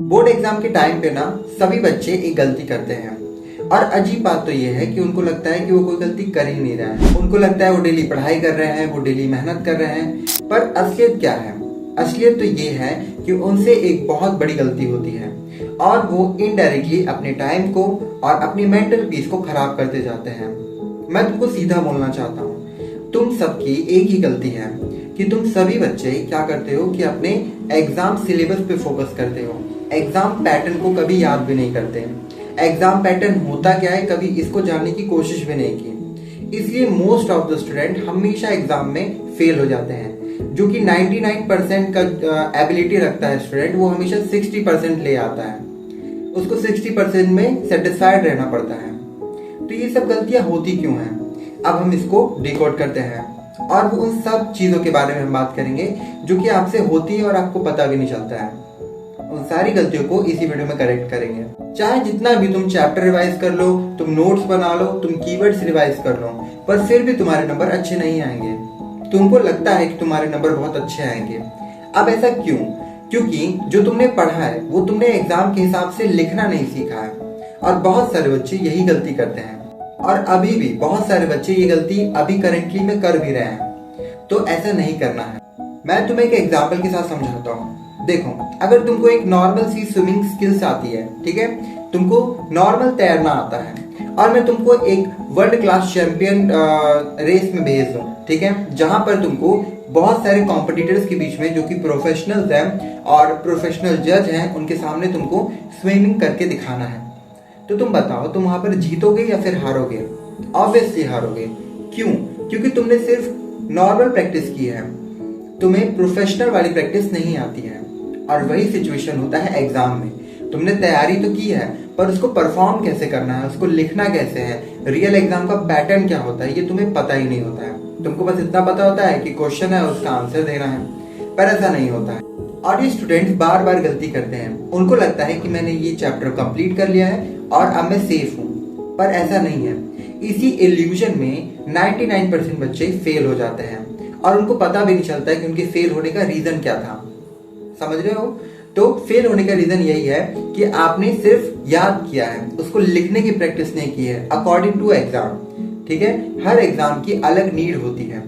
Board exam के time पे ना सभी बच्चे एक गलती करते हैं। और अजीब बात तो ये है कि उनको लगता है कि वो कोई गलती कर ही नहीं रहा है। उनको लगता है वो डेली पढ़ाई कर रहे हैं, वो डेली मेहनत कर रहे हैं, पर असलियत क्या है? असलियत तो ये है कि उनसे एक बहुत बड़ी गलती होती है और वो इनडायरेक्टली अपने टाइम को और अपनी मेंटल पीस को खराब करते जाते हैं। मैं तुमको सीधा बोलना चाहता हूँ, तुम सबकी एक ही गलती है कि तुम सभी बच्चे क्या करते हो कि अपने एग्जाम सिलेबस पे फोकस करते हो, एग्जाम पैटर्न को कभी याद भी नहीं करते। एग्जाम पैटर्न होता क्या है कभी इसको जानने की कोशिश भी नहीं की। इसलिए मोस्ट ऑफ द स्टूडेंट हमेशा एग्जाम में फेल हो जाते हैं। जो कि 99% का एबिलिटी रखता है स्टूडेंट, वो हमेशा 60% ले आता है। उसको 60% में सेटिस्फाइड रहना पड़ता है। तो ये सब गलतियां होती क्यों हैं? अब हम इसको डिकोड करते हैं और वो उन सब चीजों के बारे में हम बात करेंगे जो कि आपसे होती है और आपको पता भी नहीं चलता है। उन सारी गलतियों को इसी वीडियो में करेक्ट करेंगे। चाहे जितना भी तुम चैप्टर रिवाइज कर लो, तुम नोट्स बना लो, तुम कीवर्ड्स रिवाइज कर लो, पर फिर भी तुम्हारे नंबर अच्छे नहीं आएंगे। तुमको लगता है कि तुम्हारे नंबर बहुत अच्छे आएंगे। अब ऐसा क्यों? क्योंकि जो तुमने पढ़ा है वो तुमने एग्जाम के हिसाब से लिखना नहीं सीखा है। और बहुत सारे बच्चे यही गलती करते हैं और अभी भी बहुत सारे बच्चे ये गलती अभी करेंटली में कर भी रहे हैं। तो ऐसा नहीं करना है। मैं तुम्हें एक एग्जाम्पल के साथ समझाता हूँ। देखो, अगर तुमको एक नॉर्मल सी स्विमिंग स्किल्स आती है, ठीक है, तुमको नॉर्मल तैरना आता है और मैं तुमको एक वर्ल्ड क्लास चैंपियन रेस में भेज दूं, ठीक है, जहां पर तुमको बहुत सारे कॉम्पिटिटर्स के बीच में जो कि प्रोफेशनल्स हैं और प्रोफेशनल जज हैं, उनके सामने तुमको स्विमिंग करके दिखाना है। तो तुम बताओ, तुम वहां पर जीतोगे या फिर हारोगे? ऑब्वियसली हारोगे। क्यों? क्योंकि तुमने सिर्फ नॉर्मल प्रैक्टिस की है, तुम्हें प्रोफेशनल वाली प्रैक्टिस नहीं आती है। और वही सिचुएशन होता है एग्जाम में। तुमने तैयारी तो की है, पर उसको परफॉर्म कैसे करना है, उसको लिखना कैसे है, रियल एग्जाम का पैटर्न क्या होता है, ये तुम्हें पता ही नहीं होता है। तुमको बस इतना पता होता है कि क्वेश्चन है, उसका आंसर देना है, पर ऐसा नहीं होता है। और ये स्टूडेंट्स बार बार गलती करते हैं। उनको लगता है कि मैंने ये चैप्टर कंप्लीट कर लिया है और अब मैं सेफ हूँ, पर ऐसा नहीं है। इसी इल्यूजन में 99% बच्चे फेल हो जाते हैं और उनको पता भी नहीं चलता है कि उनके फेल होने का रीजन क्या था। समझ रहे हो? तो फेल होने का रीजन यही है कि आपने सिर्फ याद किया है, उसको लिखने की प्रैक्टिस नहीं की है अकॉर्डिंग टू एग्जाम। ठीक है, हर एग्जाम की अलग नीड होती है।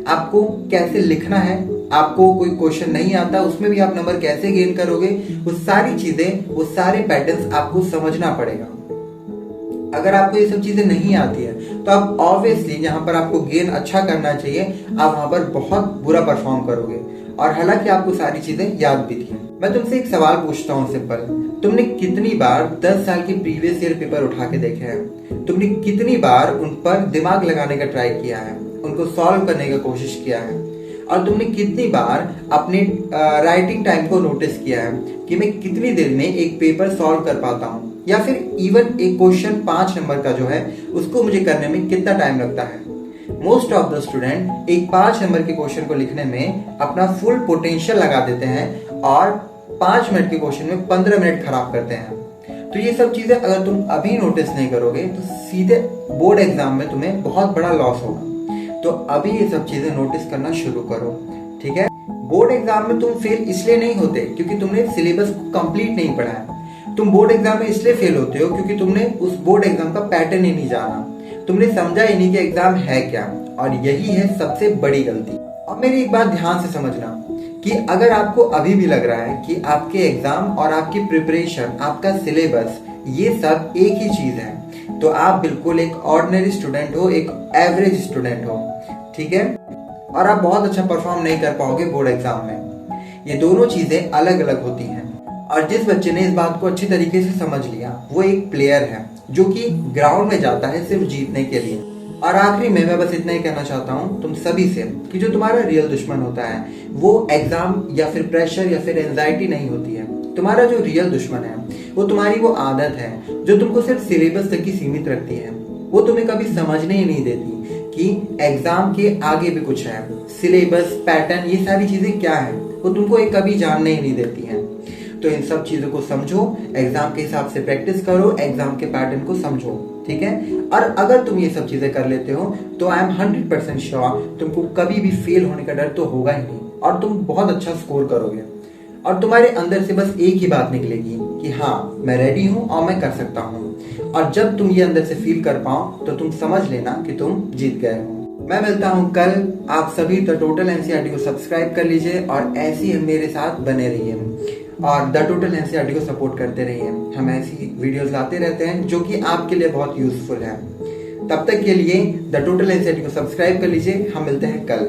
आपको कैसे लिखना है, आपको कोई क्वेश्चन नहीं आता उसमें भी आप नंबर कैसे गेन करोगे, वो सारी चीजें, वो सारे पैटर्न्स आपको समझना पड़ेगा। अगर आपको ये सब चीजें नहीं आती है तो आप ऑब्वियसली जहां पर आपको गेन अच्छा करना चाहिए, आप वहां पर बहुत बुरा परफॉर्म करोगे। और हालांकि आपको सारी चीजें याद भी थी। मैं तुमसे एक सवाल पूछता हूँ सिंपल, तुमने कितनी बार 10 साल के प्रीवियस ईयर पेपर उठा के देखे हैं? तुमने कितनी बार उन पर दिमाग लगाने का ट्राई किया है, उनको सॉल्व करने की कोशिश किया है? और तुमने कितनी बार अपने राइटिंग टाइम को नोटिस किया है कि मैं कितनी देर में एक पेपर सॉल्व कर पाता हूँ, या फिर इवन एक क्वेश्चन 5 नंबर का जो है उसको मुझे करने में कितना टाइम लगता है? मोस्ट ऑफ द स्टूडेंट एक 5 नंबर के क्वेश्चन को लिखने में अपना फुल पोटेंशियल लगा देते हैं और 5 मिनट के क्वेश्चन में 15 मिनट खराब करते हैं। तो ये सब चीजें अगर तुम अभी नोटिस नहीं करोगे तो सीधे बोर्ड एग्जाम में तुम्हें बहुत बड़ा लॉस होगा। तो अभी ये सब चीजें नोटिस करना शुरू करो, ठीक है? बोर्ड एग्जाम में तुम फेल इसलिए नहीं होते क्योंकि तुमने सिलेबस को कंप्लीट नहीं पढ़ा है। तुम बोर्ड एग्जाम में इसलिए फेल होते हो क्योंकि तुमने उस बोर्ड एग्जाम का पैटर्न ही नहीं जाना, तुमने समझा ही नहीं कि एग्जाम है क्या। और यही है सबसे बड़ी गलती। अब मेरी एक बात ध्यान से समझना कि अगर आपको अभी भी लग रहा है कि आपके एग्जाम और आपकी प्रिपरेशन, आपका सिलेबस, ये सब एक ही चीज है, तो आप बिल्कुल एक ऑर्डिनरी स्टूडेंट हो, एक एवरेज स्टूडेंट हो, ठीक है? और आप बहुत अच्छा परफॉर्म नहीं कर पाओगे बोर्ड एग्जाम में। ये दोनों चीजें अलग अलग होती हैं। और जिस बच्चे ने इस बात को अच्छी तरीके से समझ लिया वो एक प्लेयर है जो कि ग्राउंड में जाता है सिर्फ जीतने के लिए। और आखिरी में मैं बस इतना ही कहना चाहता हूँ तुम सभी से कि जो तुम्हारा रियल दुश्मन होता है वो एग्जाम या फिर प्रेशर या फिर एंजाइटी नहीं होती है। तुम्हारा जो रियल दुश्मन है वो तुम्हारी वो आदत है जो तुमको सिर्फ सिलेबस तक ही सीमित रखती है। वो तुम्हें कभी समझने ही नहीं देती कि एग्जाम के आगे भी कुछ है, सिलेबस, पैटर्न, ये सारी चीजें क्या है, वो तुमको एक कभी जानने ही नहीं देती है। तो इन सब चीजों को समझो, एग्जाम के हिसाब से प्रैक्टिस करो, एग्जाम के पैटर्न को समझो, ठीक है? और अगर तुम ये सब चीजें कर लेते हो तो आई एम 100% श्योर तुमको कभी भी फेल होने का डर तो होगा ही नहीं और तुम बहुत अच्छा स्कोर करोगे। और तुम्हारे अंदर से बस एक ही बात निकलेगी कि हाँ मैं रेडी हूँ और मैं कर सकता हूँ। और जब तुम ये अंदर से फील कर पाओ तो तुम समझ लेना कि तुम जीत गए हो। मैं मिलता हूँ कल। आप सभी द टोटल एनसीईआरटी को सब्सक्राइब कर लीजिए और ऐसे ही मेरे साथ बने रहिए और द टोटल एनसीईआरटी को सपोर्ट करते रहिए। हम ऐसी वीडियोस लाते रहते हैं जो कि आपके लिए बहुत यूजफुल है। तब तक के लिए द टोटल एनसीईआरटी को सब्सक्राइब कर लीजिए। हम मिलते हैं कल।